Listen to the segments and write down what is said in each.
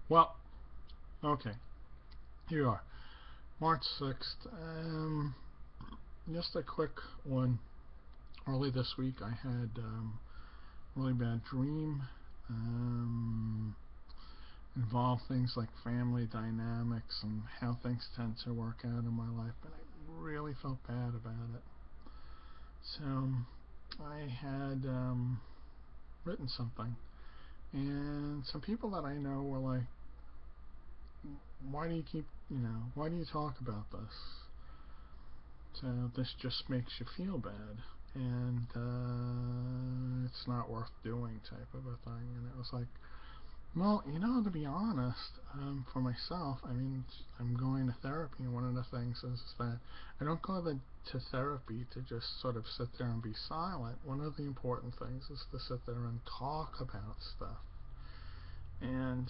Well, okay, here you are. March 6th. Just a quick one. Early this week, I had a really bad dream. Um, Involved things like family dynamics and how things tend to work out in my life, and I really felt bad about it. So I had written something, and some people that I know were like, "Why do you keep, why do you talk about this? So this just makes you feel bad, and it's not worth doing," type of a thing. And it was like, well, to be honest, for myself, I mean, I'm going to therapy, and one of the things is that I don't go to therapy to just sort of sit there and be silent. One of the important things is to sit there and talk about stuff. And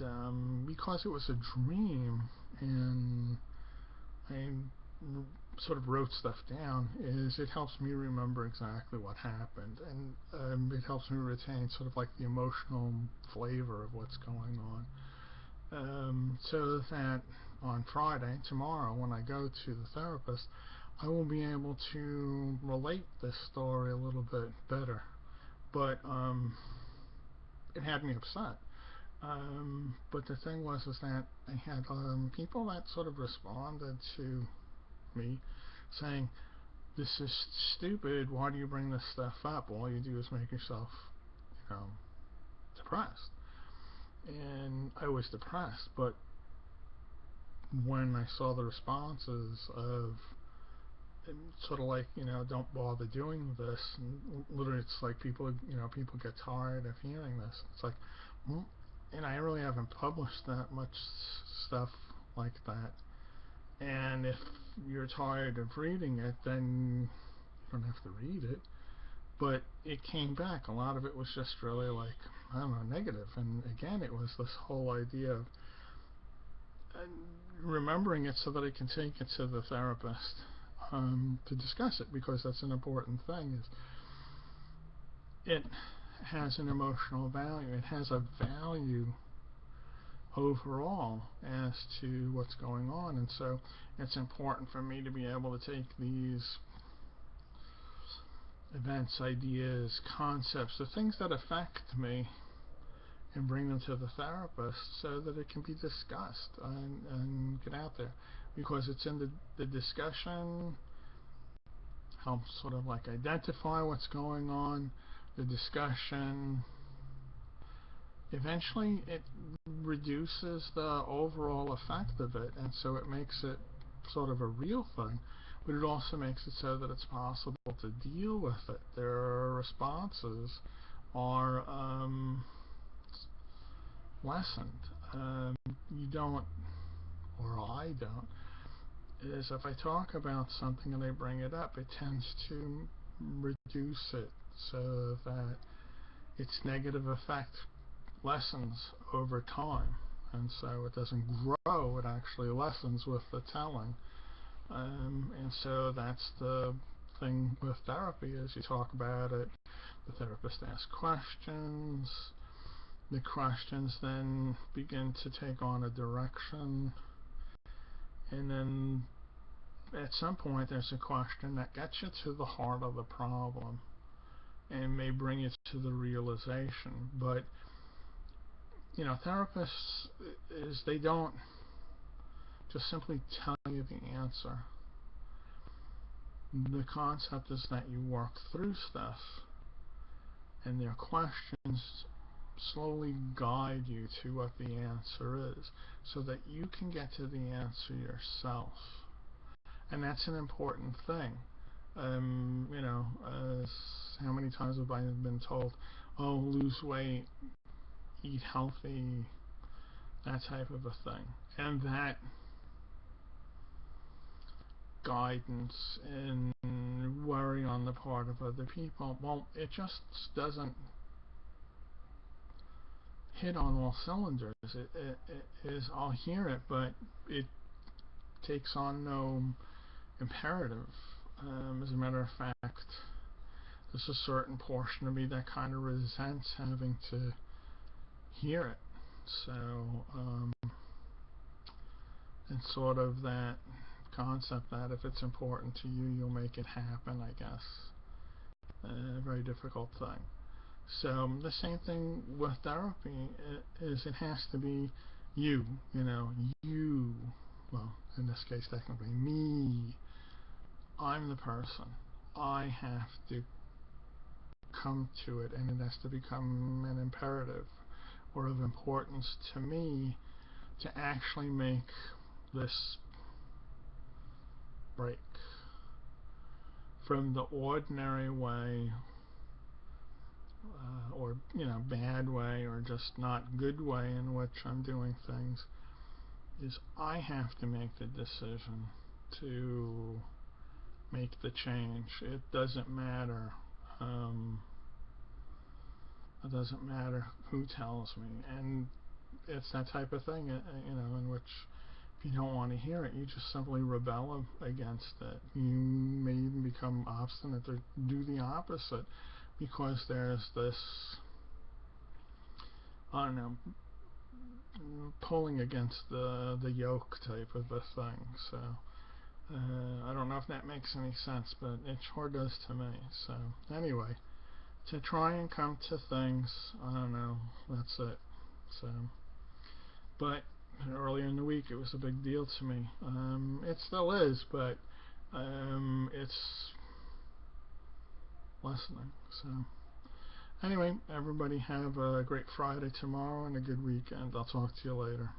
because it was a dream, and I sort of wrote stuff down, is it helps me remember exactly what happened, and it helps me retain sort of like the emotional flavor of what's going on. So that on Friday, tomorrow, when I go to the therapist, I will be able to relate this story a little bit better. But it had me upset. But the thing was is that I had people that sort of responded to me saying, "This is stupid. Why do you bring this stuff up? All you do is make yourself, you know, depressed." And I was depressed, but when I saw the responses of sort of like, don't bother doing this, and literally it's like people get tired of hearing this. It's like, well, and I really haven't published that much stuff like that. And if you're tired of reading it, then you don't have to read it. But it came back. A lot of it was just really like, I don't know, negative. And again, it was this whole idea of remembering it so that I can take it to the therapist to discuss it, because that's an important thing. Is it has an emotional value. It has a value overall as to what's going on, and so it's important for me to be able to take these events, ideas, concepts, the things that affect me, and bring them to the therapist so that it can be discussed and get out there, because it's in the discussion helps sort of like identify what's going on. The discussion eventually it reduces the overall effect of it, and so it makes it sort of a real thing, but it also makes it so that it's possible to deal with it. Their responses are lessened. You don't, or I don't, is if I talk about something and I bring it up, it tends to reduce it so that its negative effect lessens over time. And so it doesn't grow, it actually lessens with the telling. And so that's the thing with therapy, is you talk about it, the therapist asks questions, the questions then begin to take on a direction, and then at some point there's a question that gets you to the heart of the problem and may bring you to the realization. But therapists is they don't just simply tell you the answer. The concept is that you work through stuff, and their questions slowly guide you to what the answer is, so that you can get to the answer yourself. And that's an important thing. How many times have I been told, "Oh, lose weight, eat healthy," that type of a thing, and that guidance and worry on the part of other people, well, it just doesn't hit on all cylinders. It is, I'll hear it, but it takes on no imperative. As a matter of fact, there's a certain portion of me that kind of resents having to hear it. So it's sort of that concept that if it's important to you, you'll make it happen, I guess. A very difficult thing. So the same thing with therapy is it has to be you, you, well, in this case technically me. I'm the person. I have to come to it, and it has to become an imperative or of importance to me to actually make this break from the ordinary way, or bad way, or just not good way in which I'm doing things. Is I have to make the decision to make the change. It doesn't matter. It doesn't matter who tells me, and it's that type of thing, in which if you don't want to hear it, you just simply rebel against it. You may even become obstinate or do the opposite because there's this, I don't know, pulling against the yoke type of a thing. So I don't know if that makes any sense, but it sure does to me. So anyway, to try and come to things, I don't know, that's it. So, but earlier in the week it was a big deal to me. It still is, but it's lessening. So anyway, everybody have a great Friday tomorrow and a good weekend. I'll talk to you later.